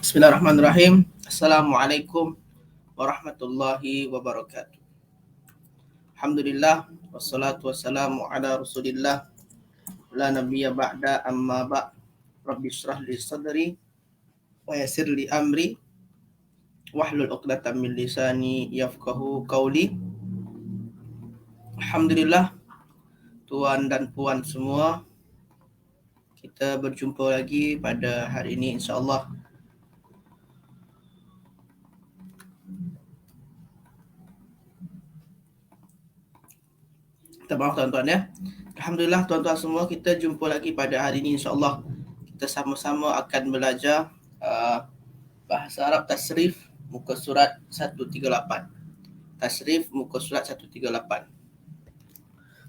Bismillahirrahmanirrahim. Assalamualaikum warahmatullahi wabarakatuh. Alhamdulillah wassalatu wassalamu ala Rasulillah la nabiyya ba'da amma ba' Rabbi shrah li sadri wa yassir li amri wahlul 'uqdatam min lisani yafqahu qauli. Alhamdulillah, tuan dan puan semua, kita berjumpa lagi pada hari ini insya-Allah. Minta maaf tuan-tuan ya. Alhamdulillah tuan-tuan semua, kita jumpa lagi pada hari ini insya-Allah. Kita sama-sama akan belajar bahasa Arab tasrif muka surat 138. Tasrif muka surat 138.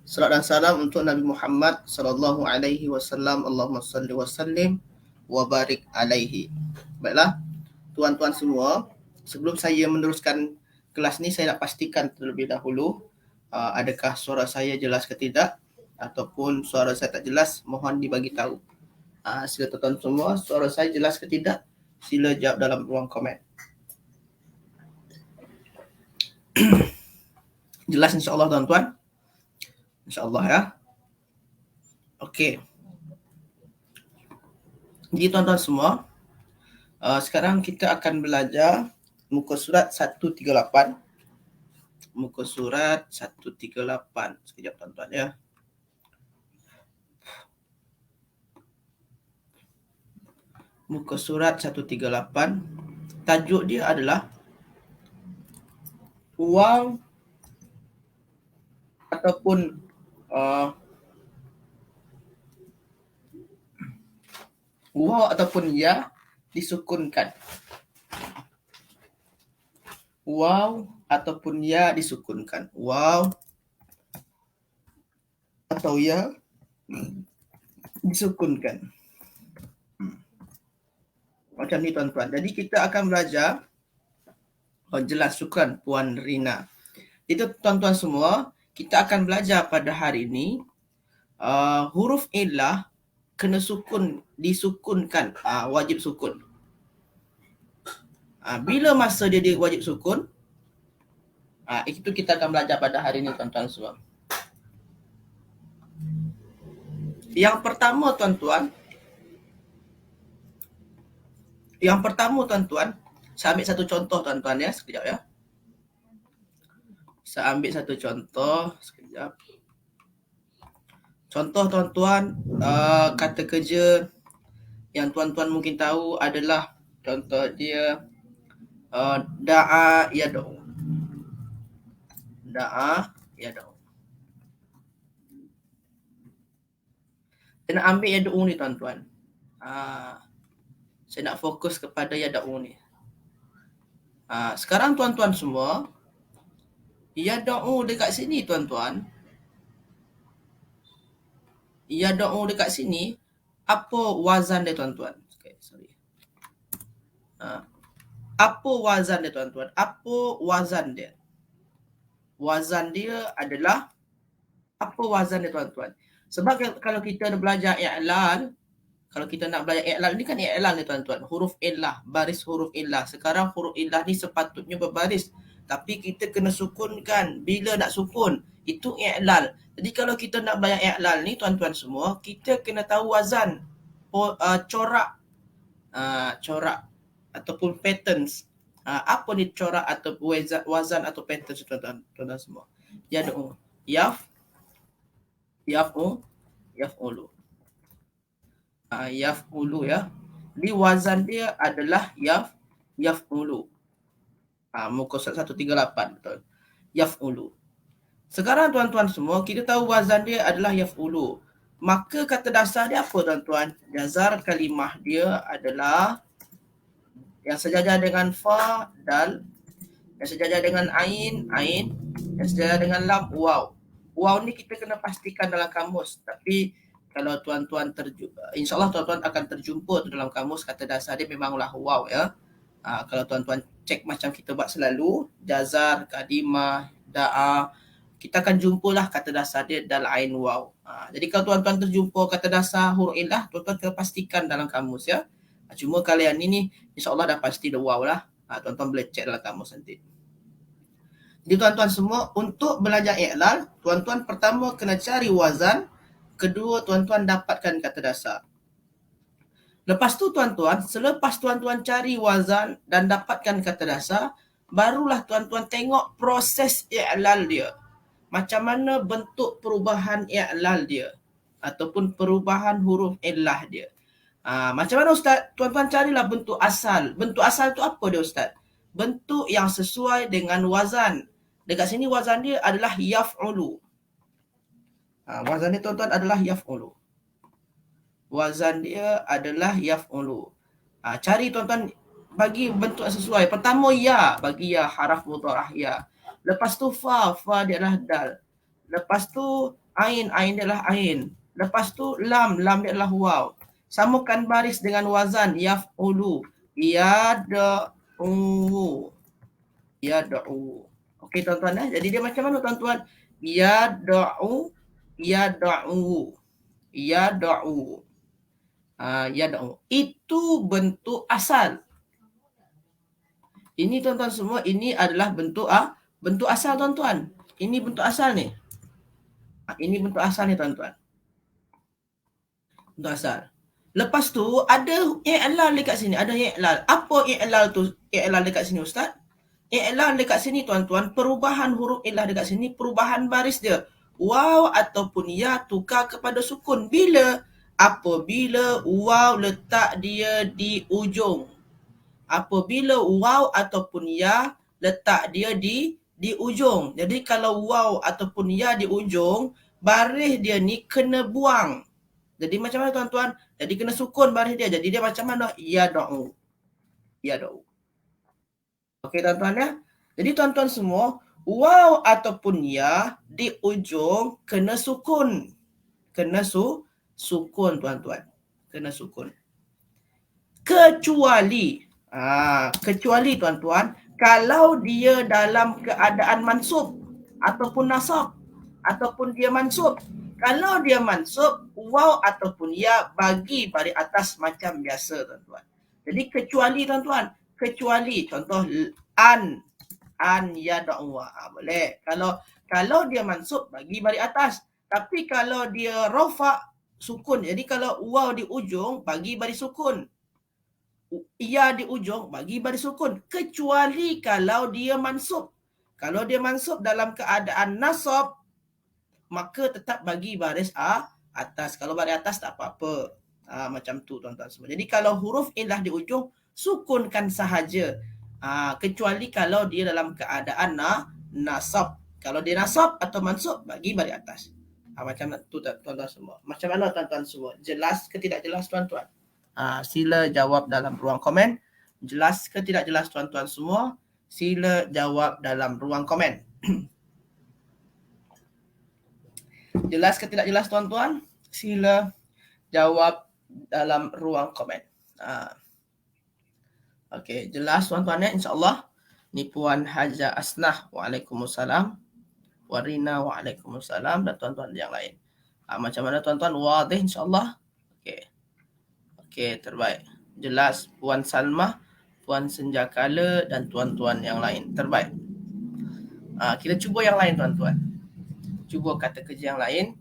Salat dan salam untuk Nabi Muhammad sallallahu alaihi wasallam. Allahumma salli wa sallim wa barik alaihi. Baiklah, tuan-tuan semua, sebelum saya meneruskan kelas ni, saya nak pastikan terlebih dahulu adakah suara saya jelas ke tidak, ataupun suara saya tak jelas, mohon dibagi tahu. Sila tuan-tuan semua, suara saya jelas ke tidak, sila jawab dalam ruang komen. Jelas insya-Allah tuan-tuan? InsyaAllah ya. Okey. Jadi tuan-tuan semua, sekarang kita akan belajar muka surat 138. Muka surat 138. Sekejap tuan-tuan ya. Muka surat 138. Tajuk dia adalah waw ataupun waw ataupun ya disukunkan. Waw ataupun ya disukunkan. Waw atau ya disukunkan. Macam ni tuan-tuan. Jadi kita akan belajar. Jelas, syukran Puan Rina. Itu tuan-tuan semua, kita akan belajar pada hari ini huruf illah kena sukun, disukunkan, wajib sukun. Bila masa dia wajib sukun, itu kita akan belajar pada hari ini tuan-tuan semua. Yang pertama tuan-tuan, saya ambil satu contoh tuan-tuan ya, sekejap ya. Saya ambil satu contoh, sekejap. Contoh tuan-tuan, kata kerja yang tuan-tuan mungkin tahu adalah contoh dia da'a yad'u. Da'a yad'u. Saya nak ambil yad'u ni tuan-tuan. Saya nak fokus kepada yad'u ni. Sekarang tuan-tuan semua, yad'u dekat sini tuan-tuan. Yad'u dekat sini, apa wazan dia tuan-tuan? Okay, sorry. Apa wazan dia tuan-tuan? Apa wazan dia? Wazan dia adalah, apa wazan dia tuan-tuan? Sebab kalau kita nak belajar i'lal, kalau kita nak belajar i'lal ni kan i'lal ni tuan-tuan, huruf illah, baris huruf illah. Sekarang huruf illah ni sepatutnya berbaris, tapi kita kena sukunkan. Bila nak sukun, itu i'lal. Jadi kalau kita nak belajar i'lal ni tuan-tuan semua, kita kena tahu wazan, corak, corak ataupun patterns. Apa ni corak atau wazan atau patterns tuan-tuan semua? Yad'u, yaf'ulu. Yaf'ulu ya. Jadi wazan dia adalah yaf'ulu. Muka surat 138 betul. Yaf'ulu. Sekarang tuan-tuan semua, kita tahu wazan dia adalah yaf'ulu. Maka kata dasar dia apa tuan-tuan? Jazar kalimah dia adalah yang sejajar dengan fa, dal, yang sejajar dengan ain, yang sejajar dengan lam, waw. Waw ni kita kena pastikan dalam kamus. Tapi kalau tuan-tuan insyaAllah tuan-tuan akan terjumpa dalam kamus, kata dasar dia memanglah waw ya. Kalau tuan-tuan cek macam kita buat selalu, jazar, kalimah, da'a, kita akan jumpalah kata dasar dia dal, ain, waw. Jadi kalau tuan-tuan terjumpa kata dasar huruf illah, tuan-tuan kena pastikan dalam kamus ya. Cuma kalau yang ini insyaAllah dah pasti dah wow lah. Tuan-tuan boleh cek dalam kamus nanti. Jadi tuan-tuan semua, untuk belajar i'lal, tuan-tuan pertama kena cari wazan, kedua tuan-tuan dapatkan kata dasar. Lepas tu tuan-tuan, selepas tuan-tuan cari wazan dan dapatkan kata dasar, barulah tuan-tuan tengok proses i'lal dia. Macam mana bentuk perubahan i'lal dia ataupun perubahan huruf illah dia. Macam mana Ustaz? Tuan-tuan carilah bentuk asal. Bentuk asal tu apa dia Ustaz? Bentuk yang sesuai dengan wazan. Dekat sini wazan dia adalah yaf'ulu. Wazan dia tuan-tuan adalah yaf'ulu. Wazan dia adalah yaf'ulu. Cari tuan-tuan, bagi bentuk yang sesuai. Pertama ya, bagi ya haraf mudharah ya. Lepas tu fa dia adalah dal. Lepas tu ain dia adalah ain. Lepas tu lam dia adalah waw. Samakan baris dengan wazan yaf'ulu. Yad'u. Okey tuan-tuan. Jadi dia macam mana tuan-tuan? Yad'u. Itu bentuk asal. Ini tuan-tuan semua, ini adalah bentuk asal tuan-tuan. Ini bentuk asal ni. Ini bentuk asal ni tuan-tuan. Bentuk asal. Lepas tu ada i'lal dekat sini, ada i'lal. Apa i'lal tu? I'lal dekat sini Ustaz? I'lal dekat sini tuan-tuan, perubahan huruf i'lal dekat sini, perubahan baris dia. Waw ataupun ya tukar kepada sukun. Bila? Apabila waw letak dia di ujung. Apabila waw ataupun ya letak dia di ujung. Jadi kalau waw ataupun ya di ujung, baris dia ni kena buang. Jadi macam mana tuan-tuan? Jadi kena sukun baris dia. Jadi dia macam mana? Yad'u. Okey tuan-tuan ya. Jadi tuan-tuan semua, waw ataupun ya di ujung kena sukun. Kena sukun tuan-tuan. Kena sukun. Kecuali tuan-tuan, kalau dia dalam keadaan mansub ataupun nasab ataupun dia mansub. Kalau dia mansub, waw ataupun ya bagi baris atas macam biasa tuan-tuan. Jadi kecuali tuan-tuan, contoh an yad'u, boleh. Kalau dia mansub bagi baris atas. Tapi kalau dia rafa sukun. Jadi kalau waw di ujung bagi baris sukun. Ya di ujung bagi baris sukun, kecuali kalau dia mansub. Kalau dia mansub dalam keadaan nasab, maka tetap bagi baris atas. Kalau baris atas tak apa-apa. Macam tu tuan-tuan semua. Jadi kalau huruf illah di ujung, sukunkan sahaja. Kecuali kalau dia dalam keadaan nasab. Kalau dia nasab atau mansub, bagi baris atas. Macam tu tuan-tuan semua. Macam mana tuan-tuan semua? Jelas ke tidak jelas tuan-tuan? Sila jawab dalam ruang komen. Jelas ke tidak jelas tuan-tuan semua? Sila jawab dalam ruang komen. Jelas ke tidak jelas tuan-tuan? Sila jawab dalam ruang komen. Okey, jelas tuan-tuan ya, insya-Allah. Ni Puan Haja Asnah, waalaikumsalam. Warina, waalaikumsalam, dan tuan-tuan yang lain. Macam mana tuan-tuan? Wadih insya-Allah. Okey, terbaik. Jelas Puan Salmah, Puan Senjakala dan tuan-tuan yang lain. Terbaik. Kita cuba yang lain tuan-tuan. Cuba kata kerja yang lain.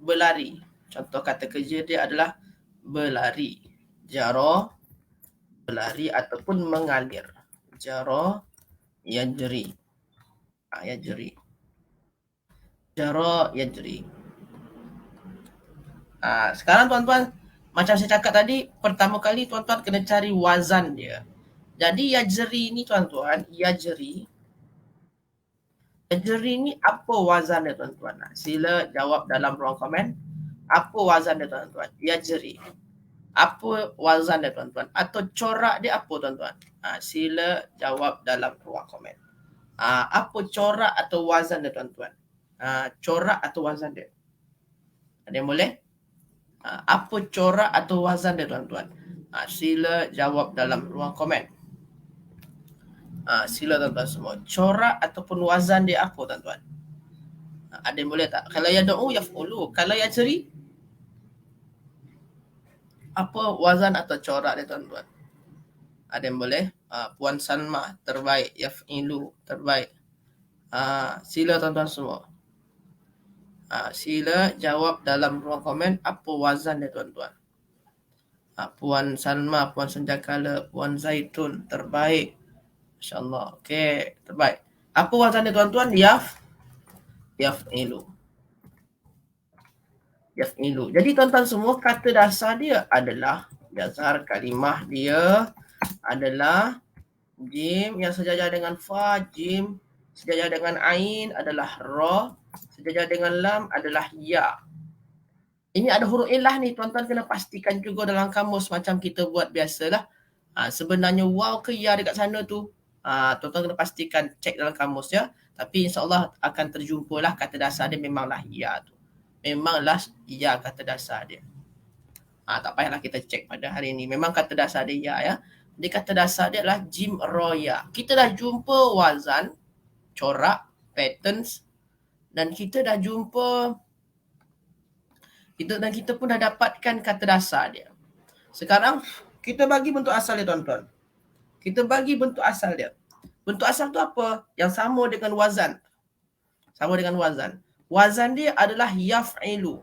Berlari. Contoh kata kerja dia adalah berlari. Jara, berlari ataupun mengalir. Jara, yajri. Yajri. Jara, yajri. Sekarang tuan-tuan, macam saya cakap tadi, pertama kali tuan-tuan kena cari wazan dia. Jadi yajri ni tuan-tuan, yajri ni apa wazan dia tuan-tuan? Sila jawab dalam ruang komen. Apa wazan dia tuan-tuan? Yajri. Apa wazan dia tuan-tuan? Atau corak dia apa tuan-tuan? Sila jawab dalam ruang komen. Apa corak atau wazan dia tuan-tuan? Corak atau wazan dia? Ada yang boleh? Apa corak atau wazan dia tuan-tuan? Sila jawab dalam ruang komen. Sila tuan-tuan semua. Corak ataupun wazan dia apa tuan-tuan? Ada yang boleh tak? Kalau yad'u yaf'ulu. Kalau yajri? Apa wazan atau corak dia tuan-tuan? Ada yang boleh? Puan Salma, terbaik. Yaf'ilu, terbaik. Sila tuan-tuan semua. Sila jawab dalam ruang komen apa wazan dia tuan-tuan. Puan Salma, Puan Senjakala, Puan Zaitun, terbaik. InsyaAllah. Okey, terbaik. Apa wazan dia tuan-tuan? Yaf'ilu. Yaf'ilu. Jadi tuan-tuan semua, kata dasar dia adalah, dasar kalimah dia adalah jim yang sejajar dengan fa, jim sejajar dengan ain adalah ra, sejajar dengan lam adalah ya. Ini ada huruf illah ni, tuan-tuan kena pastikan juga dalam kamus macam kita buat biasalah. Sebenarnya waw ke ya dekat sana tu, tuan-tuan kena pastikan cek dalam kamus ya. Tapi insyaAllah akan terjumpalah kata dasar dia memanglah ya tu. Memanglah ya kata dasar dia. Tak payahlah kita cek pada hari ini. Memang kata dasar dia ya ya. Dia kata dasar dia adalah jim roya. Kita dah jumpa wazan, corak, patterns dan kita dah jumpa kita pun dah dapatkan kata dasar dia. Sekarang kita bagi bentuk asal dia tuan-tuan. Kita bagi bentuk asal dia. Bentuk asal tu apa? Yang sama dengan wazan. Sama dengan wazan. Wazan dia adalah yaf'ilu.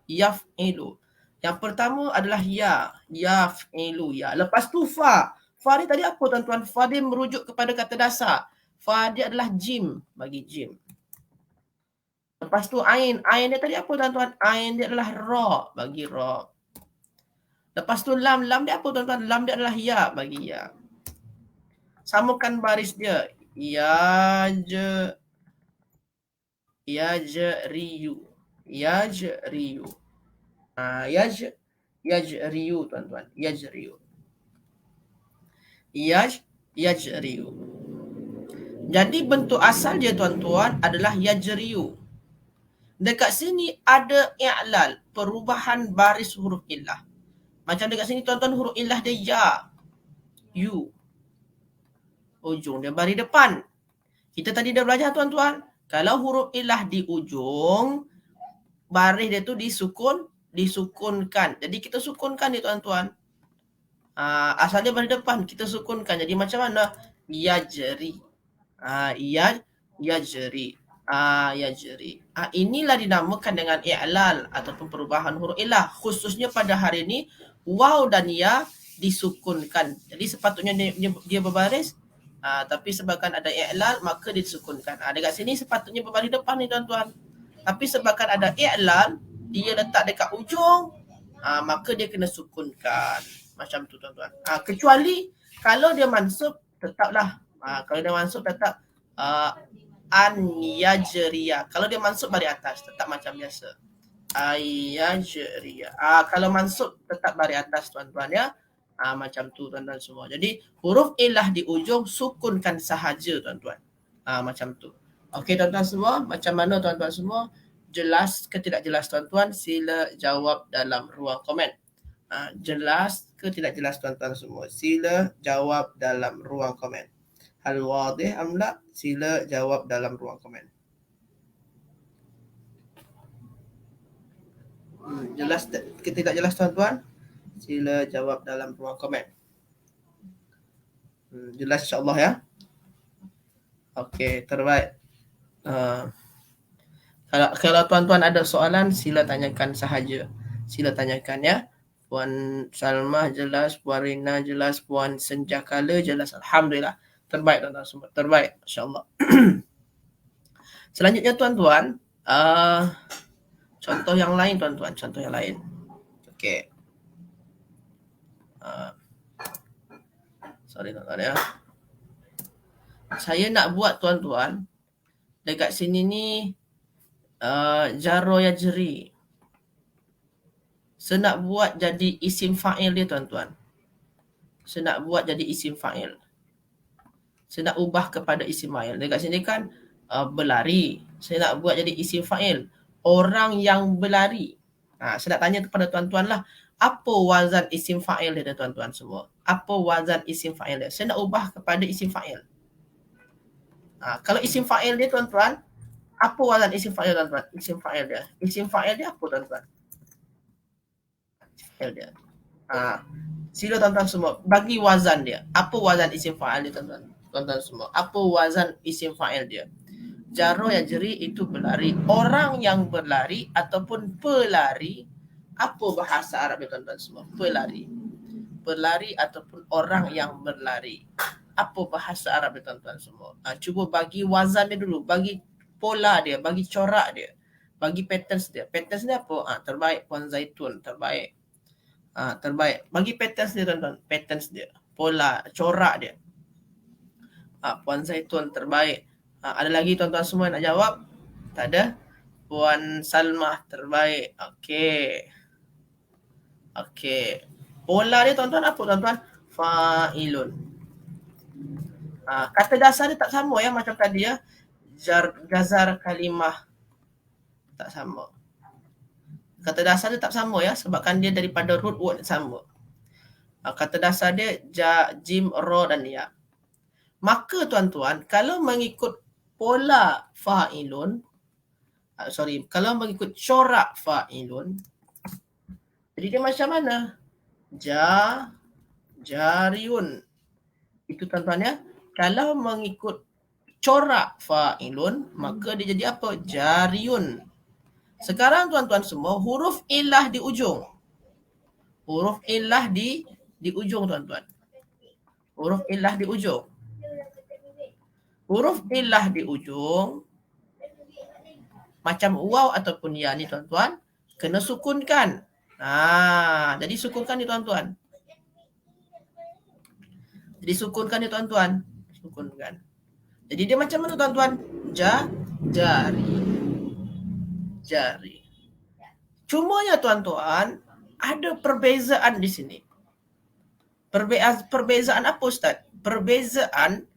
Yaf'ilu. Yang pertama adalah ya. Yaf'ilu ya. Lepas tu fa. Fa ni tadi apa tuan-tuan? Fa dia merujuk kepada kata dasar. Fa dia adalah jim. Bagi jim. Lepas tu ain. Ain dia tadi apa tuan-tuan? Ain dia adalah ra. Bagi ra. Lepas tu lam. Lam dia apa tuan-tuan? Lam dia adalah ya. Bagi ya. Samakan baris dia. Yajriyu. Yajriyu. Yajriyu tuan-tuan. Yajriyu. Yajriyu. Jadi bentuk asal dia tuan-tuan adalah yajriyu. Dekat sini ada i'lal, perubahan baris huruf illah. Macam dekat sini tuan-tuan huruf illah dia ya. You. Ujung dia baris depan. Kita tadi dah belajar tuan-tuan. Kalau huruf illah di ujung, baris dia tu disukunkan. Jadi kita sukunkan dia tuan-tuan. Asal dia baris depan, kita sukunkan. Jadi macam mana? Yajri. Yajri. Yajri. Inilah dinamakan dengan i'lal ataupun perubahan huruf illah. Khususnya pada hari ini, waw dan ya disukunkan. Jadi sepatutnya dia berbaris, tapi sebabkan ada i'lal maka dia disukunkan. Dekat sini sepatutnya berbaris depan ni tuan-tuan. Tapi sebabkan ada i'lal, dia letak dekat ujung, maka dia kena sukunkan. Macam tu tuan-tuan. Kecuali kalau dia mansub, tetaplah. Kalau dia mansub tetap an yajriya. Kalau dia mansub baris atas, tetap macam biasa. Ayajriya. Kalau mansub tetap baris atas tuan-tuan ya. Macam tu tuan-tuan semua. Jadi huruf illah di ujung sukunkan sahaja tuan-tuan. Macam tu. Okey tuan-tuan semua, macam mana tuan-tuan semua? Jelas ke tidak jelas tuan-tuan? Sila jawab dalam ruang komen. Jelas ke tidak jelas tuan-tuan semua? Sila jawab dalam ruang komen. Hal wadih am la? Sila jawab dalam ruang komen. Jelas ke tidak jelas tuan-tuan? Sila jawab dalam ruang komen. Jelas insyaAllah ya. Okey, terbaik. Kalau tuan-tuan ada soalan, sila tanyakan sahaja. Sila tanyakan ya. Puan Salmah jelas, Puan Rina jelas, Puan Senjakala jelas. Alhamdulillah. Terbaik tuan-tuan semua. Terbaik. InsyaAllah. Selanjutnya tuan-tuan, contoh yang lain tuan-tuan. Contoh yang lain. Okey. Sorry tuan-tuan ya. Saya nak buat tuan-tuan, dekat sini ni jaro yajri. Saya nak buat jadi isim fa'il dia tuan-tuan. Saya nak buat jadi isim fa'il. Saya nak ubah kepada isim fa'il. Dekat sini kan berlari. Saya nak buat jadi isim fa'il. Orang yang berlari. Saya nak tanya kepada tuan-tuan lah. Apa wazan isim fa'il dia tuan-tuan semua? Apa wazan isim fa'il dia? Saya nak ubah kepada isim fa'il. Kalau isim fa'il dia tuan-tuan, apa wazan isim fa'il tuan-tuan? Isim fa'il dia. Isim fa'il dia apa tuan-tuan? Fa'il dia. Sila tuan-tuan semua bagi wazan dia. Apa wazan isim fa'il dia tuan-tuan? Tuan-tuan semua. Apa wazan isim fa'il dia? Jaro yang jeri itu berlari. Orang yang berlari ataupun pelari. Apa bahasa Arab dia tuan-tuan semua? Pelari. Pelari ataupun orang yang berlari. Apa bahasa Arab dia tuan-tuan semua? Cuba bagi wazan dia dulu. Bagi pola dia. Bagi corak dia. Bagi patterns dia. Patterns dia apa? Terbaik Puan Zaitun. Terbaik. Terbaik. Bagi patterns dia tuan-tuan. Patterns dia. Pola. Corak dia. Puan Zaitun terbaik. Ada lagi tuan-tuan semua nak jawab? Tak ada? Puan Salmah terbaik. Okey. Pola dia tuan-tuan apa tuan-tuan? Fa'ilun. Kata dasar dia tak sama ya macam tadi ya. Gazar kalimah. Tak sama. Kata dasar dia tak sama ya sebabkan dia daripada root word sama. Kata dasar dia jim, ro dan ya. Maka tuan-tuan, kalau mengikut pola fa'ilun, kalau mengikut corak fa'ilun, jadi dia macam mana? Jariun. Itu tuan-tuan ya. Kalau mengikut corak fa'ilun, maka dia jadi apa? Jariun. Sekarang tuan-tuan semua, huruf illah di ujung. Huruf illah di ujung tuan-tuan. Huruf illah di ujung. Huruf illah di ujung macam waw ataupun ya ni tuan-tuan kena sukunkan. Jadi sukunkan ni tuan-tuan. Sukunkan. Jadi dia macam mana tuan-tuan? Jari. Cumanya tuan-tuan ada perbezaan di sini. Perbezaan apa Ustaz? Perbezaan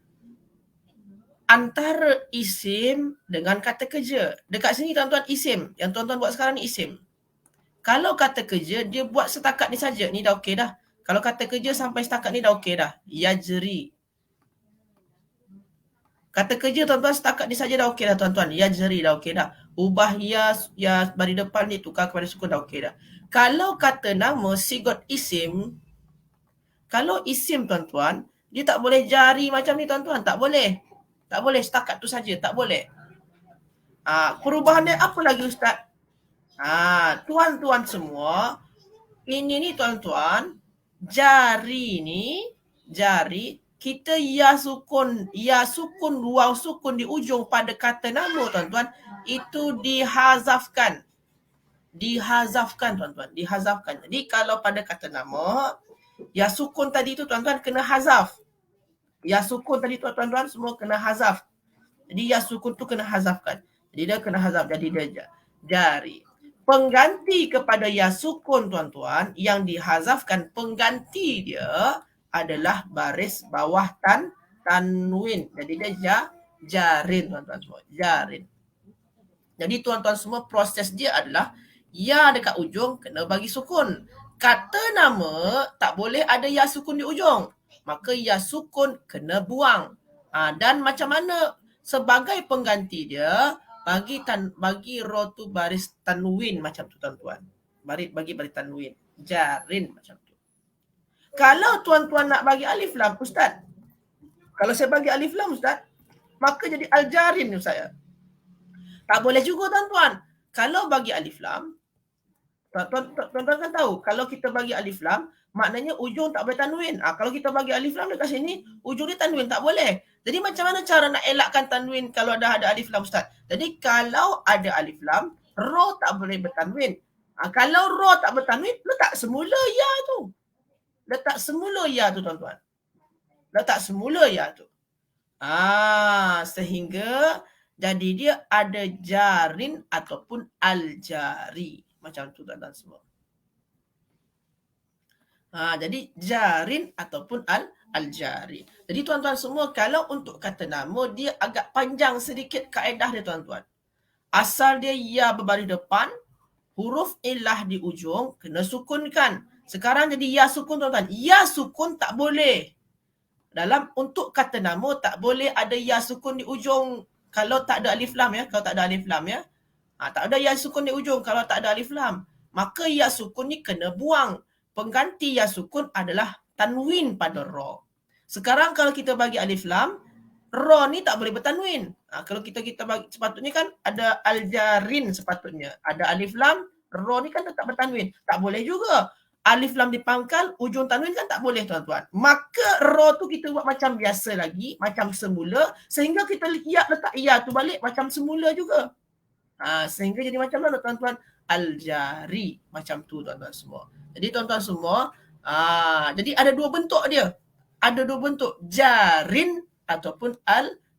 antara isim dengan kata kerja. Dekat sini tuan-tuan isim. Yang tuan-tuan buat sekarang ni isim. Kalau kata kerja, dia buat setakat ni saja. Ni dah okey dah. Kalau kata kerja sampai setakat ni dah okey dah. Yajri. Kata kerja tuan-tuan setakat ni saja dah okey dah tuan-tuan. Yajri dah okey dah. Ubah ya bari depan ni tukar kepada sukun dah okey dah. Kalau kata nama sigot isim, kalau isim tuan-tuan, dia tak boleh jari macam ni tuan-tuan. Tak boleh. Tak boleh setakat tu saja, tak boleh. Perubahan dia apa lagi Ustaz? Tuan-tuan semua, ini ni tuan-tuan, jari, kita ya sukun, waw sukun di ujung pada kata nama tuan-tuan, itu dihazafkan. Tuan-tuan, dihazafkan. Jadi kalau pada kata nama, ya sukun tadi tu tuan-tuan kena hazaf. Ya sukun tadi tuan-tuan semua kena hazaf. Jadi ya sukun tu kena hazafkan. Jadi dia kena hazaf. Jadi dia jari. Pengganti kepada ya sukun tuan-tuan yang dihazafkan, pengganti dia adalah baris bawah tanwin. Jadi dia jarin tuan-tuan semua. Jarin. Jadi tuan-tuan semua proses dia adalah ya dekat ujung kena bagi sukun. Kata nama tak boleh ada ya sukun di ujung. Maka ya sukun kena buang. Dan macam mana sebagai pengganti dia, bagi ro tu baris tanwin macam tu tuan-tuan. Bagi baris tanwin. Jarin macam tu. Kalau tuan-tuan nak bagi alif lam Ustaz, kalau saya bagi alif lam Ustaz, maka jadi al-jarin ni saya. Tak boleh juga tuan-tuan. Kalau bagi alif lam, tuan-tuan kan tahu, kalau kita bagi alif lam, maknanya ujung tak boleh tanwin. Kalau kita bagi alif lam dekat sini, ujung dia tanwin, tak boleh. Jadi macam mana cara nak elakkan tanwin kalau dah ada alif lam Ustaz? Jadi kalau ada alif lam, ro tak boleh bertanwin. Kalau ro tak bertanwin, letak semula ya tu. Letak semula ya tu tuan-tuan. Letak semula ya tu. Sehingga jadi dia ada jarin ataupun al-jari. Macam tu tuan-tuan semua. Jadi jarin ataupun al-jari. Jadi tuan-tuan semua, kalau untuk kata nama, dia agak panjang sedikit kaedah dia tuan-tuan. Asal dia ya berbaris depan, huruf illah di ujung, kena sukunkan. Sekarang jadi ya sukun tuan-tuan. Ya sukun tak boleh. Untuk kata nama, tak boleh ada ya sukun di ujung kalau tak ada alif lam ya. Kalau tak ada alif lam ya. Tak ada ya sukun di ujung kalau tak ada alif lam. Maka ya sukun ni kena buang. pengganti ya sukun adalah tanwin pada ra. Sekarang kalau kita bagi alif lam, ra ni tak boleh bertanwin. Kalau kita bagi, sepatutnya kan ada aljarin sepatutnya. Ada alif lam, ra ni kan tetap bertanwin. Tak boleh juga. Alif lam dipangkal, ujung tanwin kan tak boleh tuan-tuan. Maka ra tu kita buat macam biasa lagi, macam semula, sehingga kita letak ya tu balik macam semula juga. Sehingga jadi macam mana tuan-tuan? Al-jari. Macam tu tuan-tuan semua. Jadi tuan-tuan semua, jadi ada dua bentuk dia. Ada dua bentuk, jarin ataupun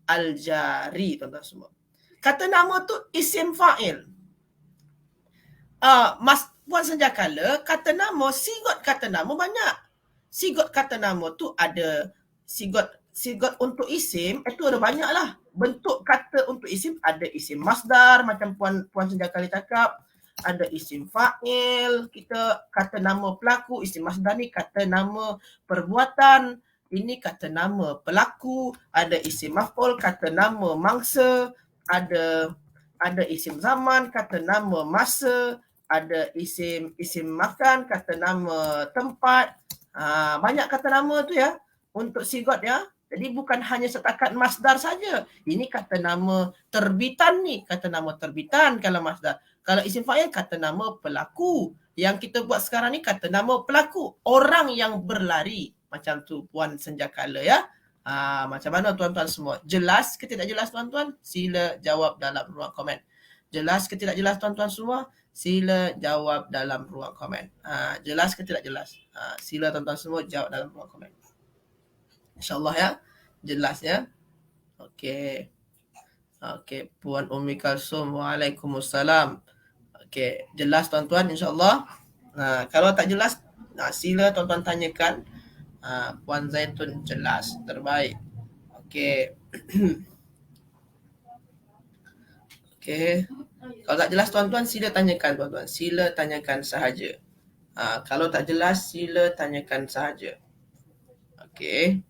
al-jari tuan-tuan semua. Kata nama tu isim fa'il. Mas Puan Senjakala, kata nama, sigot kata nama banyak. Sigot kata nama tu ada sigot untuk isim, itu ada banyak lah. Bentuk kata untuk isim, ada isim masdar, macam Puan Senjakala cakap. Ada isim fa'il, kita kata nama pelaku, isim masdar ni kata nama perbuatan, ini kata nama pelaku, ada isim maf'ul, kata nama mangsa, ada isim zaman, kata nama masa, ada isim makan, kata nama tempat. Banyak kata nama tu ya untuk sigot ya. Jadi bukan hanya setakat masdar saja. Ini kata nama terbitan ni, kata nama terbitan kalau masdar. Kalau isim fa'il kata nama pelaku. Yang kita buat sekarang ni kata nama pelaku, orang yang berlari. Macam tu Puan Senjakala ya. Macam mana tuan-tuan semua? Jelas ke tidak jelas tuan-tuan? Sila jawab dalam ruang komen. Jelas ke tidak jelas tuan-tuan semua? Sila jawab dalam ruang komen. Jelas ke tidak jelas? Sila tuan-tuan semua jawab dalam ruang komen. InsyaAllah ya. Jelas ya. Okey. Okey, Puan Ummi Kalsum, waalaikumsalam. Okey, jelas tuan-tuan insyaAllah. Kalau tak jelas, sila tuan-tuan tanyakan. Puan Zaitun jelas, terbaik. Okey. Okey. Kalau tak jelas tuan-tuan, sila tanyakan tuan-tuan. Sila tanyakan sahaja. Kalau tak jelas, sila tanyakan sahaja. Okey.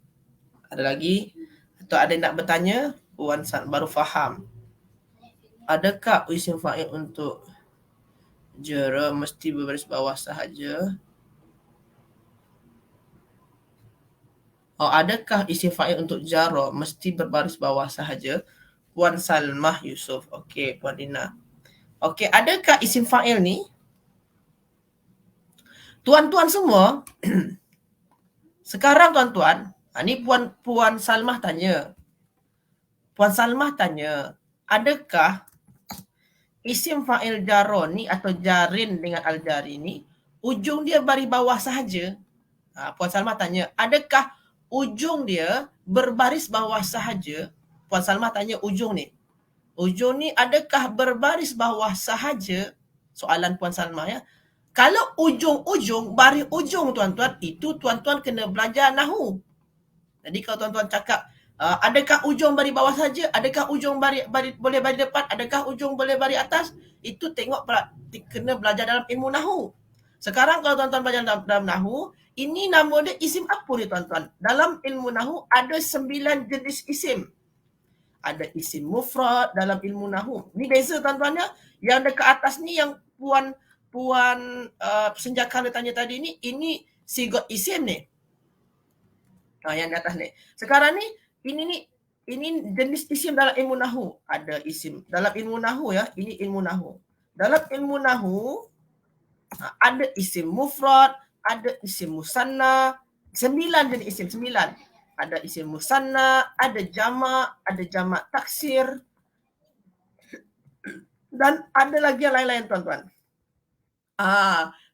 Ada lagi? Atau ada yang nak bertanya? Puan baru faham. Adakah isim fa'il untuk jara mesti berbaris bawah sahaja? Adakah isim fa'il untuk jara mesti berbaris bawah sahaja? Puan Salmah Yusof. Okey, Puan Dina. Okey, adakah isim fa'il ni? Tuan-tuan semua, sekarang tuan-tuan, ni Puan Salmah tanya. Puan Salmah tanya, adakah isim fa'il jara ni atau jarin dengan al-jari ni, ujung dia baris bawah sahaja? Puan Salmah tanya, adakah ujung dia berbaris bawah sahaja? Puan Salmah tanya ujung ni. Ujung ni adakah berbaris bawah sahaja? Soalan Puan Salmah ya. Kalau ujung-ujung, baris ujung tuan-tuan, itu tuan-tuan kena belajar nahu. Jadi kalau tuan-tuan cakap, adakah ujung baris bawah saja? Adakah ujung boleh baris depan? Adakah ujung boleh baris atas? Itu kena belajar dalam ilmu nahu. Sekarang kalau tuan-tuan belajar dalam nahu, ini nama dia isim apa ni tuan-tuan? Dalam ilmu nahu ada 9 jenis isim. Ada isim mufrad dalam ilmu nahu. Ni beza tuan-tuan ya. Yang dekat atas ni yang Puan Senjakala tanya tadi ni, ini sigot isim ni. Yang di atas ni. Sekarang ni, ini jenis isim dalam ilmu nahu. Ada isim dalam ilmu nahu ya. Ini ilmu nahu. Dalam ilmu nahu ada isim mufrad, ada isim musanna, 9 jenis isim, 9. Ada isim musanna, ada jamak taksir, dan ada lagi yang lain-lain tuan-tuan.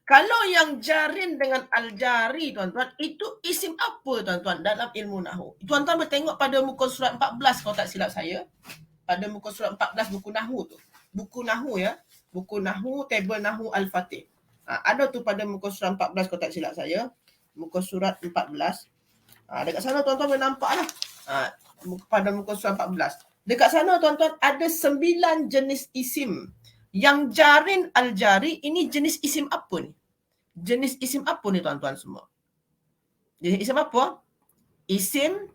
Kalau yang jarin dengan al-jari tuan-tuan, itu isim apa tuan-tuan dalam ilmu nahu? Tuan-tuan bertengok pada muka surat 14 kalau tak silap saya. Pada muka surat 14 buku nahu tu. Buku nahu ya. Buku nahu, table nahu al-fatih. Ada tu pada muka surat 14 kalau tak silap saya. Muka surat 14. Dekat sana tuan-tuan boleh nampak lah. Pada muka surat 14. Dekat sana tuan-tuan ada 9 jenis isim. Yang jarin al-jari ini jenis isim apa ni? Jenis isim apa ni tuan-tuan semua? Jenis isim apa? Isim,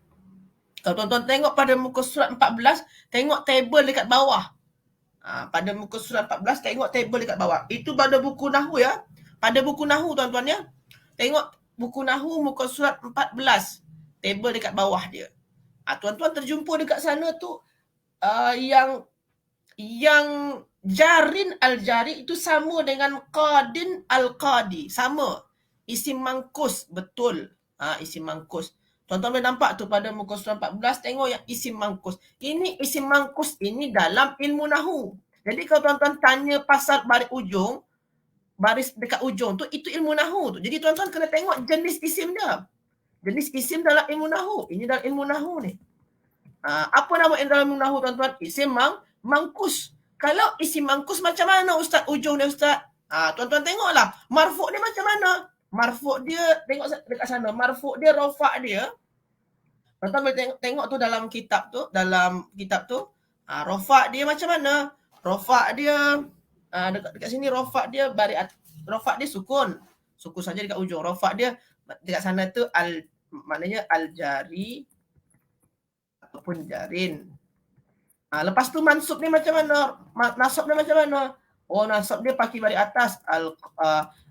kalau tuan-tuan tengok pada muka surat 14, tengok table dekat bawah. Pada muka surat 14, tengok table dekat bawah. Itu pada buku nahu ya. Pada buku nahu tuan-tuan ya. Tengok buku Nahu muka surat 14. Table dekat bawah dia. Tuan-tuan terjumpa dekat sana tu yang Jarin Al-Jari itu sama dengan Qadin Al-Qadi. Sama. Isim mangkus. Betul. Isim mangkus. Tuan-tuan boleh nampak tu pada muka surat 14. Tengok yang isim mangkus. Ini isim mangkus ini dalam ilmu Nahu. Jadi kalau tuan-tuan tanya pasal baris ujung, baris dekat ujung tu, itu ilmu Nahu tu. Jadi tuan-tuan kena tengok jenis isim dia. Jenis isim dalam ilmu Nahu. Ini dalam ilmu Nahu ni. Apa nama dalam ilmu Nahu tuan-tuan? Isim mangkus. Kalau isim mangkus macam mana Ustaz ujung dia Ustaz? Tuan-tuan tengoklah. Marfu' dia macam mana? Marfu' dia, tengok dekat sana. Marfu' dia, rofa' dia. Tuan-tuan boleh tengok tu dalam kitab tu. Rofa' dia macam mana? Rofa' dia, dekat sini rofa' dia, rofa' dia sukun. Sukun saja dekat ujung. Rofa' dia dekat sana tu, maknanya al-jari ataupun jarin. Lepas tu mansub ni macam mana? Nasab dia macam mana? Nasab dia pakai baris atas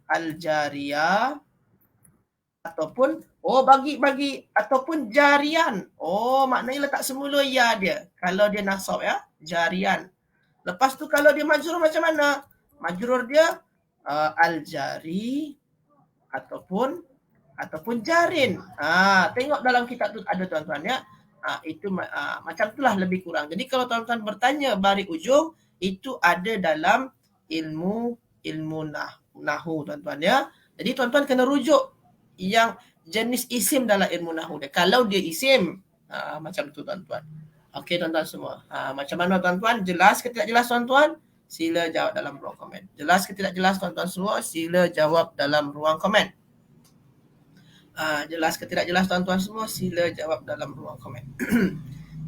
al-jariyah ataupun bagi ataupun jarian. Maknanya letak semula ya dia. Kalau dia nasab ya, jarian. Lepas tu kalau dia majrur macam mana? Majrur dia al-jari ataupun jarin. Tengok dalam kitab tu ada tuan-tuan ya. Itu macam itulah lebih kurang. Jadi kalau tuan-tuan bertanya baris ujung, itu ada dalam ilmu Nahu tuan-tuan ya. Jadi tuan-tuan kena rujuk yang jenis isim dalam ilmu Nahu dia. Kalau dia isim, macam tu tuan-tuan. Okey tuan-tuan semua. Macam mana tuan-tuan? Jelas ke tidak jelas tuan-tuan? Sila jawab dalam ruang komen. Jelas ke tidak jelas tuan-tuan semua? Sila jawab dalam ruang komen. Jelas ke tidak jelas tuan-tuan semua? Sila jawab dalam ruang komen.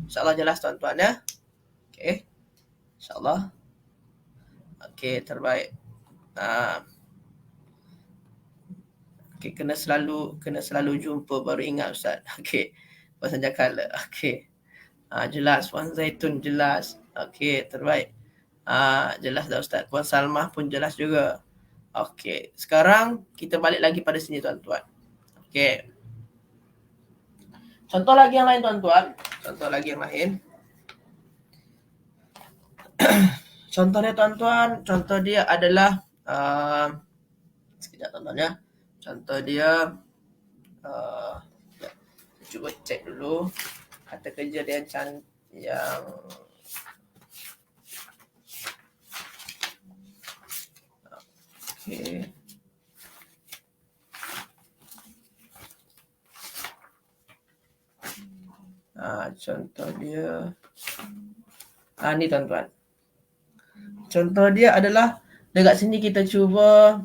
InsyaAllah jelas tuan-tuan ya. Okey. InsyaAllah. Okey, terbaik. Okey, kena selalu jumpa baru ingat Ustaz. Okey. Puan Sanjakala. Okey. Jelas. Puan Zaitun jelas. Okey, terbaik. Jelas dah Ustaz. Puan Salmah pun jelas juga. Okey. Sekarang kita balik lagi pada sini tuan-tuan. Okey. Contoh lagi yang lain tuan-tuan. Contohnya tuan-tuan, contoh dia adalah sekejap tuan-tuan ya. Contoh dia cuba cek dulu kata kerja dia yang okey. Contoh dia ni tuan-tuan. Contoh dia adalah dekat sini kita cuba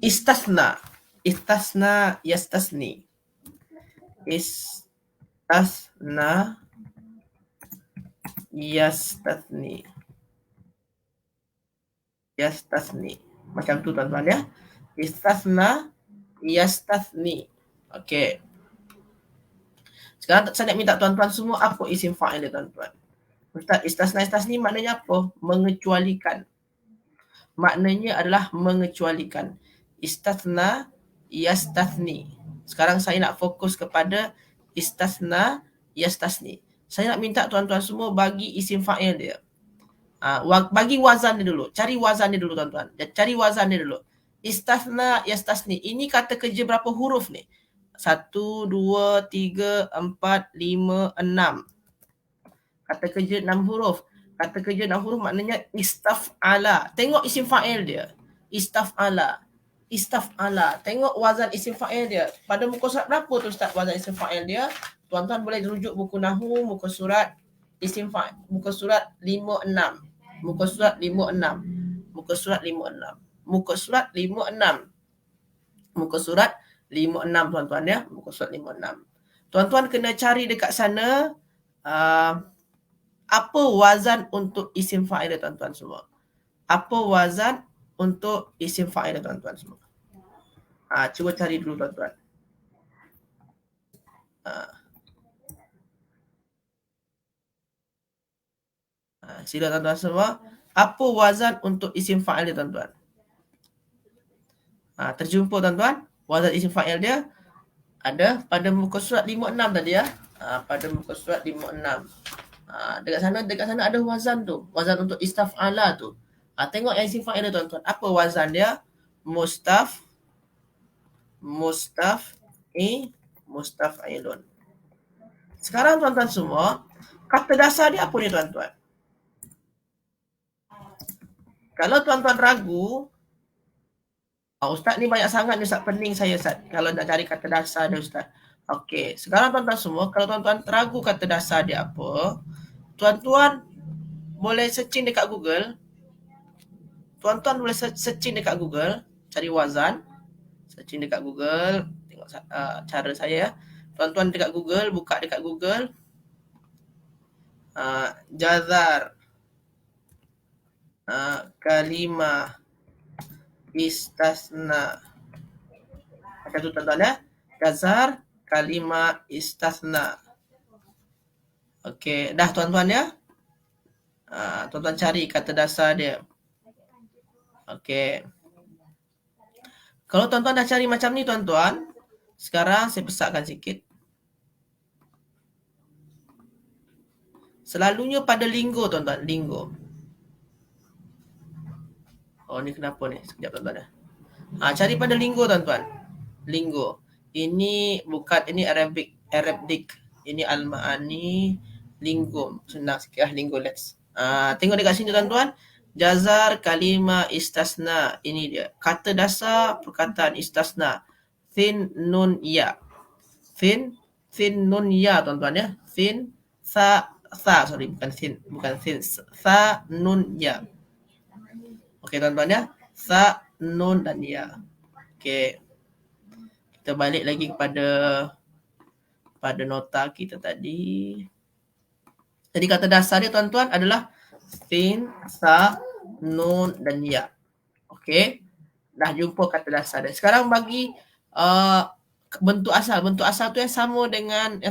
istasna yastasni. Istasna yastasni. Macam tu tuan-tuan ya. Istasna yastasni. Okey. Sekarang saya nak minta tuan-tuan semua apa isim fa'il dia tuan-tuan. Ustaz, istasna yastasni maknanya apa? Mengecualikan. Maknanya adalah mengecualikan. Istasna yastasni. Sekarang saya nak fokus kepada istasna yastasni. Saya nak minta tuan-tuan semua bagi isim fa'il dia. Bagi wazan dia dulu. Cari wazan dia dulu tuan-tuan. Istasna yastasni. Ini kata kerja berapa huruf ni? 1, 2, 3, 4, 5, 6. Kata kerja 6 huruf. Kata kerja 6 huruf maknanya istaf'ala. Tengok isim fa'il dia. Istaf'ala. Tengok wazan isim fa'il dia. Pada muka surat berapa tu Ustaz wazan isim fa'il dia? Tuan-tuan boleh rujuk buku Nahu muka surat isim fa'il. Muka surat 56. Muka surat 56 tuan-tuan ya. Muka surat 56. Tuan-tuan kena cari dekat sana apa wazan untuk isim fa'il dia tuan-tuan semua. Apa wazan untuk isim fa'il dia tuan-tuan semua. Cuba cari dulu tuan-tuan. Sila tuan-tuan semua Apa wazan untuk isim fa'il dia tuan-tuan? Terjumpa tuan-tuan. Wazan isim fa'il dia ada pada muka surat 56 tadi ya. Pada muka surat 56. Dekat sana ada wazan tu. Wazan untuk istaf'ala tu. Tengok yang isim fa'il dia tuan-tuan. Apa wazan dia? Mustaf'ilun. Sekarang tuan-tuan semua, kata dasar dia apa ni tuan-tuan? Kalau tuan-tuan ragu, Ustaz ni banyak sangat ni Ustaz, pening saya Ustaz. Kalau nak cari kata dasar dia Ustaz. Okey, sekarang tuan-tuan semua, kalau tuan-tuan ragu kata dasar dia apa, tuan-tuan boleh searching dekat Google. Tuan-tuan boleh searching dekat Google, cari wazan. Searching dekat Google, tengok cara saya ya. Tuan-tuan dekat Google, buka dekat Google. Jazar kalimah istasna. Macam tu tuan-tuan ya. Jazar kalimah istasna. Okey, dah tuan-tuan ya. Tuan-tuan cari kata dasar dia. Okey. Kalau tuan-tuan dah cari macam ni tuan-tuan, sekarang saya besarkan sikit. Selalunya pada linggo tuan-tuan, linggo. Oh ni kenapa ni? Sekejap tuan-tuan ya. Cari pada linggo tuan-tuan. Linggo. Ini bukan, ini Arabic. Ini Al-Ma'ani linggo. Senang sikit linggo let's. Tengok dekat sini tuan-tuan. Jazar kalimah istasna. Ini dia. Kata dasar perkataan istasna. Thin nun ya. Thin nun ya tuan-tuan ya. Thin sorry bukan thin. Sa nun ya. Okey tuan-tuan ya. Sa nun dan ya. Okey. Kita balik lagi pada nota kita tadi. Jadi kata dasar dia tuan-tuan adalah sin, sa, nun dan ya. Okey. Dah jumpa kata dasar dia. Sekarang bagi bentuk asal. Bentuk asal tu yang sama dengan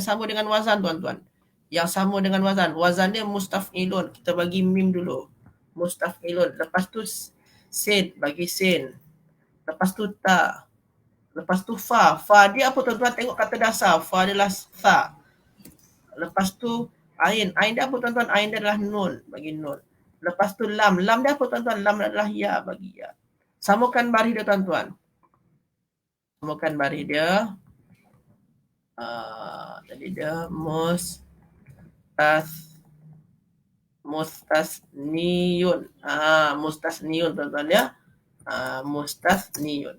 wazan tuan-tuan. Yang sama dengan wazan. Wazan dia mustaf'ilun. Kita bagi mim dulu. Mustaf'ilun. Lepas tu sin, bagi sin. Lepas tu ta. Lepas tu fa. Fa dia apa tuan-tuan? Tengok kata dasar. Fa adalah sa. Lepas tu ain. Ain dia apa tuan-tuan? Ain dia adalah nun. Bagi nun. Lepas tu lam. Lam dia apa tuan-tuan? Lam adalah ya. Bagi ya. Samakan baris dia tuan-tuan. Samakan baris dia. Tadi dia mustasniyun. Mustasniyun tuan-tuan ya. Mustasniyun.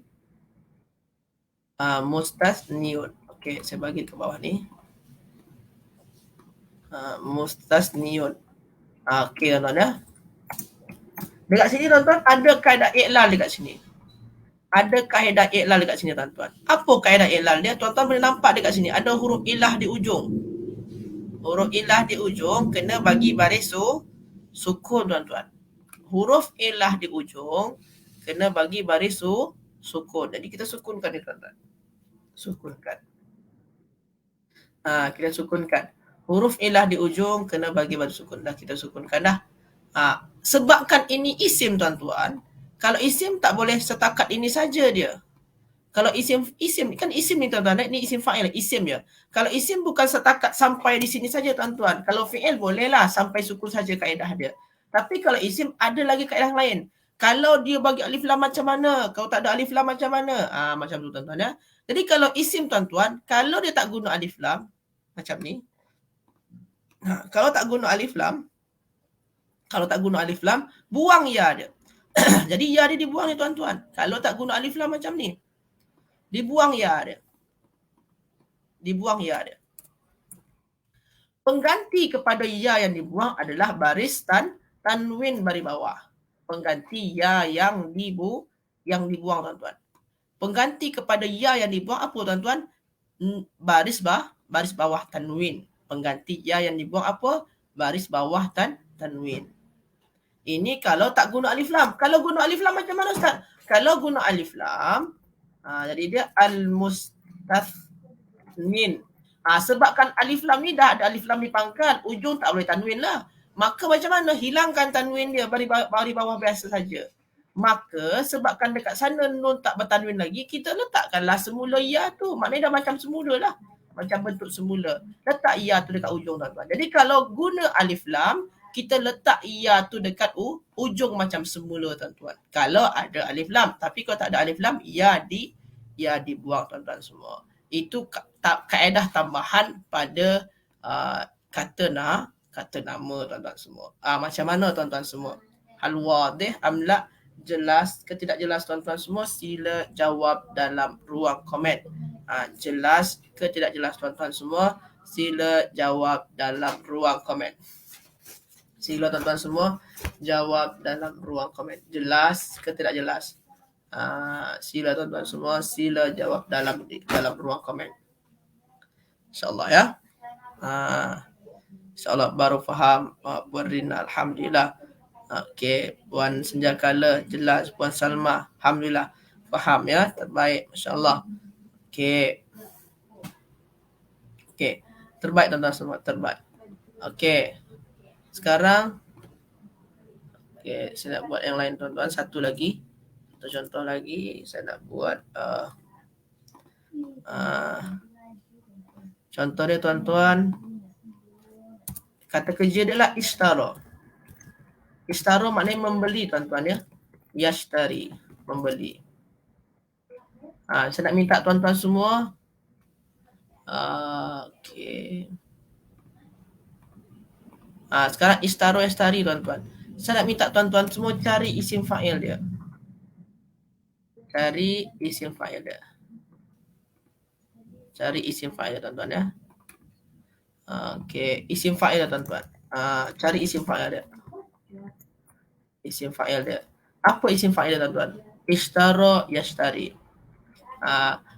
Mustasniyun. Okey, saya bagi ke bawah ni. Mustasniyun. Okey tuan-tuan ya. Dekat sini tuan-tuan ada kaedah i'lal dekat sini. Ada kaedah i'lal dekat sini tuan-tuan. Apa kaedah i'lal dia? Tuan-tuan boleh nampak dekat sini ada huruf ilah di ujung. Huruf ilah di ujung kena bagi baris sukun tuan-tuan. Huruf ilah di ujung kena bagi baris sukun. Jadi kita sukunkan ni tuan-tuan. Sukunkan. Kita sukunkan. Huruf ilah di ujung kena bagi baris sukun. Dah kita sukunkan dah. Sebabkan ini isim tuan-tuan. Kalau isim tak boleh setakat ini saja dia. Kalau isim kan isim ni tuan-tuan, ni isim fa'il, isim je. Kalau isim bukan setakat sampai di sini saja tuan-tuan. Kalau fi'il bolehlah sampai sukun saja kaedah dia. Tapi kalau isim ada lagi kaedah lain. Kalau dia bagi alif lam macam mana? Kalau tak ada alif lam macam mana? Macam tu tuan-tuan ya. Jadi kalau isim tuan-tuan, kalau dia tak guna alif lam macam ni. Kalau tak guna alif lam, buang ya dia. Jadi ya dia dibuang ni tuan-tuan. Kalau tak guna alif lam macam ni, dibuang ya dia. Pengganti kepada ya yang dibuang adalah baris tanwin baris bawah. Pengganti ya yang dibuang tuan-tuan. Pengganti kepada ya yang dibuang apa tuan-tuan? Baris bawah tanwin. Pengganti ya yang dibuang apa? Baris bawah tanwin. Ini kalau tak guna alif lam. Kalau guna alif lam macam mana Ustaz? Kalau guna alif lam, jadi dia al-mustathnin. Sebabkan alif lam ni dah ada alif lam di pangkal, ujung tak boleh tanwin lah. Maka macam mana hilangkan tanwin dia bari bawah biasa saja. Maka sebabkan dekat sana nun tak bertanwin lagi, kita letakkanlah semula ya tu. Maknanya dah macam semula lah. Macam bentuk semula. Letak ya tu dekat ujung tuan-tuan. Jadi kalau guna alif lam, kita letak ya tu dekat ujung macam semula tuan-tuan. Kalau ada alif lam. Tapi kalau tak ada alif lam, ya dibuang tuan-tuan semua. Itu kaedah tambahan pada kata nama tuan-tuan semua. Macam mana tuan-tuan semua? Hal wadih amla, jelas ke tidak jelas tuan-tuan semua? Sila jawab dalam ruang komen. Jelas ke tidak jelas tuan-tuan semua? Sila jawab dalam ruang komen. Sila tuan-tuan semua jawab dalam ruang komen. Jelas ke tidak jelas? Sila tuan-tuan semua, sila jawab dalam ruang komen. InsyaAllah ya. InsyaAllah baru faham Puan Rina, Alhamdulillah. Okey, Puan Senjakala jelas, Puan Salma Alhamdulillah faham ya, terbaik, masya-Allah. Okey, terbaik tuan-tuan semua, terbaik. Okey, sekarang saya nak buat yang lain tuan-tuan, satu lagi, satu contoh lagi saya nak buat. Contoh dia tuan-tuan, kata kerja dia lah ishtara. Ishtara maknanya membeli tuan-tuan ya. Yashtari, membeli. Saya nak minta tuan-tuan semua. Okey. Sekarang ishtara yashtari tuan-tuan. Saya nak minta tuan-tuan semua cari isim fa'il dia. Cari isim fa'il dia. Cari isim fa'il tuan-tuan ya. Okey, isim fa'il tuan-tuan. Cari isim fa'il dia. Isim fa'il dia. Apa isim fa'il dia tuan-tuan? Ishtara yashtari.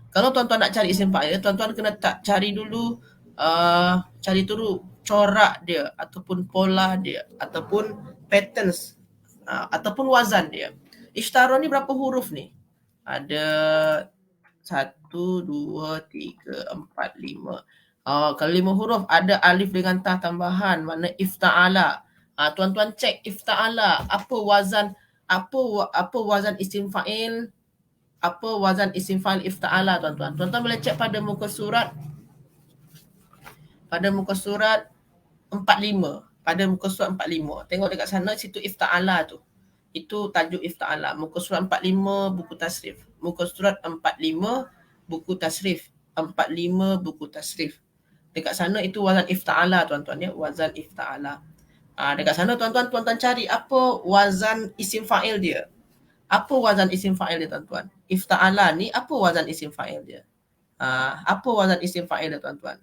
Kalau tuan-tuan nak cari isim fa'il, tuan-tuan kena cari dulu corak dia ataupun pola dia ataupun patterns ataupun wazan dia. Ishtara ni berapa huruf ni? Ada 1, 2, 3, 4, 5. Kalau 5 huruf ada alif dengan ta tambahan, makna ifta'ala. Tuan-tuan cek ifta'ala, apa wazan isim fa'il? Apa wazan isim fa'il ifta'ala tuan-tuan? Tuan-tuan boleh cek pada muka surat 45. Pada muka surat 45. Tengok dekat sana, situ ifta'ala tu. Itu tajuk ifta'ala. Muka surat 45 buku tasrif. Muka surat 45 buku tasrif. 45 buku tasrif. Dekat sana itu wazan ifta'ala tuan-tuan ya. Wazan ifta'ala. Dekat sana tuan-tuan cari apa wazan isim fa'il dia. Apa wazan isim fa'il dia tuan-tuan? Ifta'ala ni apa wazan isim fa'il dia? Apa wazan isim fa'il dia tuan-tuan?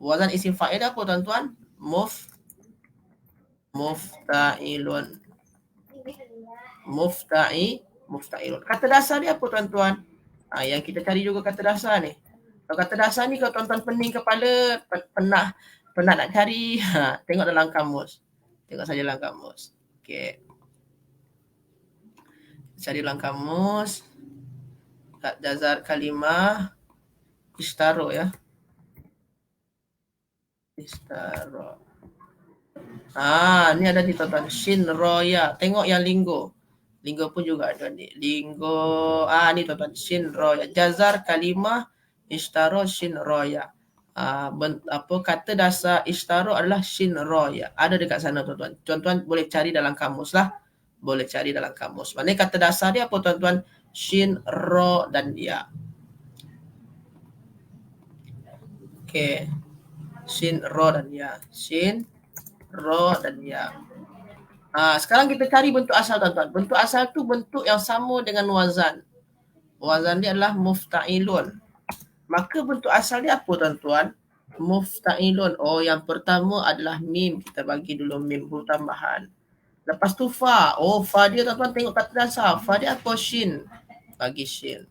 Wazan isim fa'il dia apa tuan-tuan? Mufta'ilun. Mufta'ilun. Kata dasar dia apa tuan-tuan? Yang kita cari juga kata dasar ni. Kalau kata dasar ni kalau tuan-tuan pening kepala, pernah nak cari, tengok dalam kamus. Tengok saja dalam kamus. Okey. Cari dalam kamus. Jazar kalimah ishtaro ya. Ishtaro. Ni ada di tuan-tuan. Shin roya. Tengok yang linggo. Linggo pun juga ada ni. Linggo. Ni tuan-tuan. Shin roya. Jazar kalimah ishtaro shin roya. Kata dasar ishtaro adalah shin roya. Ada dekat sana tuan-tuan. Tuan-tuan boleh cari dalam kamus lah. Boleh cari dalam kamus. Maknanya kata dasar dia apa tuan-tuan? Shin, ro dan ya. Okey. Shin, ro dan ya. Shin, ro dan ya. Sekarang kita cari bentuk asal tuan-tuan. Bentuk asal tu bentuk yang sama dengan wazan. Wazan dia adalah mufta'ilun. Maka bentuk asal dia apa tuan-tuan? Mufta'ilun. Yang pertama adalah mim. Kita bagi dulu mim huruf tambahan. Lepas tu fa. Fa dia tuan-tuan tengok kata dasar. Fa dia apa? Shin. Bagi shin.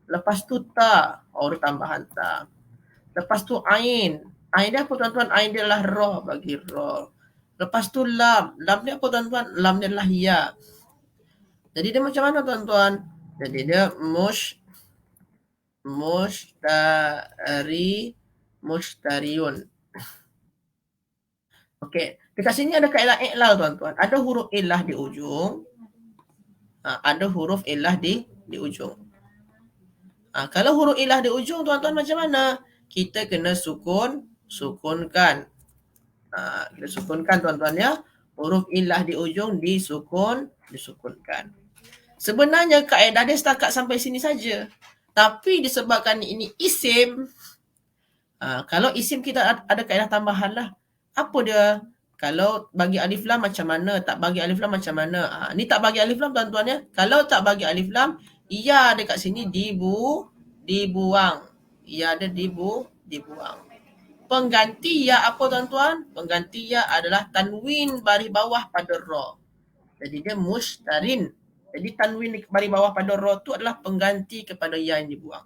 Lepas tu ta. Huruf tambahan ta. Lepas tu ain. Ain dia apa tuan-tuan? Ain dia adalah ra. Bagi ra. Lepas tu lam. Lam dia apa tuan-tuan? Lam dia adalah ya. Jadi dia macam mana tuan-tuan? Jadi dia mushtariun. Okey. Dekat sini ada kaedah i'lal tuan-tuan. Ada huruf illah di ujung. Ada huruf illah di ujung. Kalau huruf illah di ujung tuan-tuan macam mana? Kita kena sukunkan. Kita sukunkan tuan-tuan ya. Huruf illah di ujung disukunkan. Sebenarnya kaedah dia setakat sampai sini saja. Tapi disebabkan ini isim, kalau isim kita ada kaedah tambahan lah. Apa dia? Kalau bagi alif lam macam mana, tak bagi alif lam macam mana. Ni tak bagi alif lam tuan-tuan ya. Kalau tak bagi alif lam, ia dekat sini dibuang. Ia ada dibuang. Pengganti ya apa tuan-tuan? Pengganti ya adalah tanwin baris bawah pada ra. Jadi dia mustarin. Jadi tanwin baris bawah pada ra tu adalah pengganti kepada ya yang dibuang.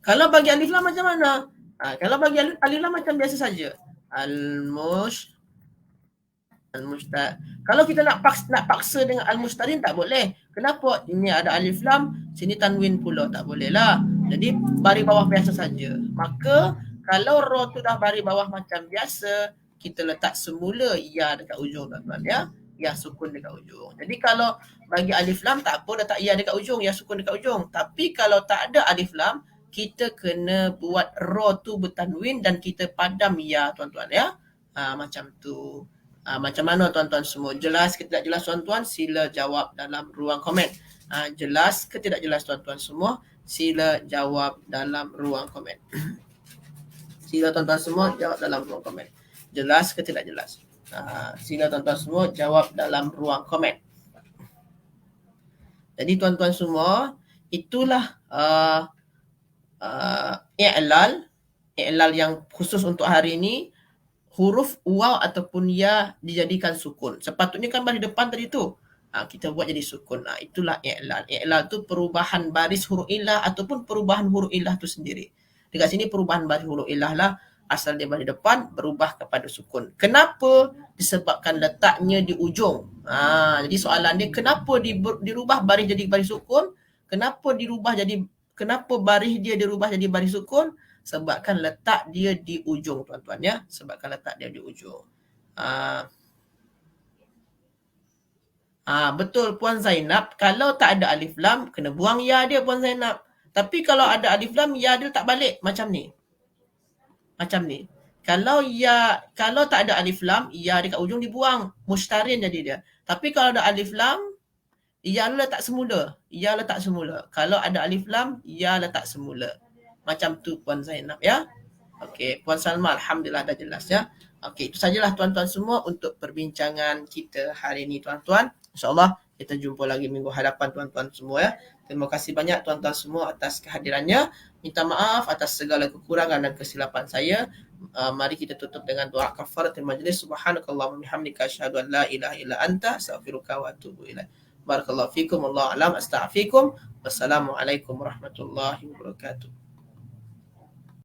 Kalau bagi alif lam macam mana? Kalau bagi alif lam macam biasa saja. Kalau kita nak paksa dengan al-mustarin tak boleh. Kenapa? Ini ada alif lam, sini tanwin pula, tak boleh lah. Jadi baris bawah biasa saja. Maka kalau ra tu dah baris bawah macam biasa, kita letak semula ya dekat ujung tuan-tuan ya. Ya sukun dekat ujung. Jadi kalau bagi alif lam tak apa, letak ya dekat ujung, ya sukun dekat ujung. Tapi kalau tak ada alif lam, kita kena buat ra tu bertanwin dan kita padam ya tuan-tuan ya. Macam tu. Macam mana tuan-tuan semua? Jelas ke tidak jelas tuan-tuan? Sila jawab dalam ruang komen. Jelas ke tidak jelas tuan-tuan semua? Sila jawab dalam ruang komen. Sila tuan-tuan semua jawab dalam ruang komen. Jelas ke tidak jelas? Sila tuan-tuan semua jawab dalam ruang komen. Jadi tuan-tuan semua, itulah i'lal yang khusus untuk hari ini. Huruf waw ataupun ya dijadikan sukun. Sepatutnya kan baris depan tadi tu. Kita buat jadi sukun. Itulah i'lal. I'lal tu perubahan baris huruf illah ataupun perubahan huruf illah tu sendiri. Dekat sini perubahan baris huruf illah lah. Asal dia baris depan berubah kepada sukun. Kenapa? Disebabkan letaknya di ujung. Jadi soalan dia, kenapa dirubah baris jadi baris sukun? Kenapa baris dia dirubah jadi baris sukun? Sebabkan letak dia di ujung tuan-tuan ya. Sebabkan letak dia di ujung. Betul Puan Zainab. Kalau tak ada alif lam, kena buang ya dia Puan Zainab. Tapi kalau ada alif lam, ya dia tak balik macam ni. Kalau tak ada alif lam, ya dekat ujung dibuang. Mustarin jadi dia. Tapi kalau ada alif lam, ya letak semula. Kalau ada alif lam, ya letak semula. Macam tu Puan Zainab ya. Okey, Puan Salma, alhamdulillah dah jelas ya. Okey, itu sajalah tuan-tuan semua untuk perbincangan kita hari ini tuan-tuan. InsyaAllah kita jumpa lagi minggu hadapan tuan-tuan semua ya. Terima kasih banyak tuan-tuan semua atas kehadirannya. Minta maaf atas segala kekurangan dan kesilapan saya. Mari kita tutup dengan doa kafaratul majlis. Subhanakallahumma bihamdika asyhadu an la ilaha illa anta astaghfiruka wa atubu ilaik. Barakallahu fikum, wallahu a'lam, astaghfirukum. Wassalamualaikum warahmatullahi wabarakatuh.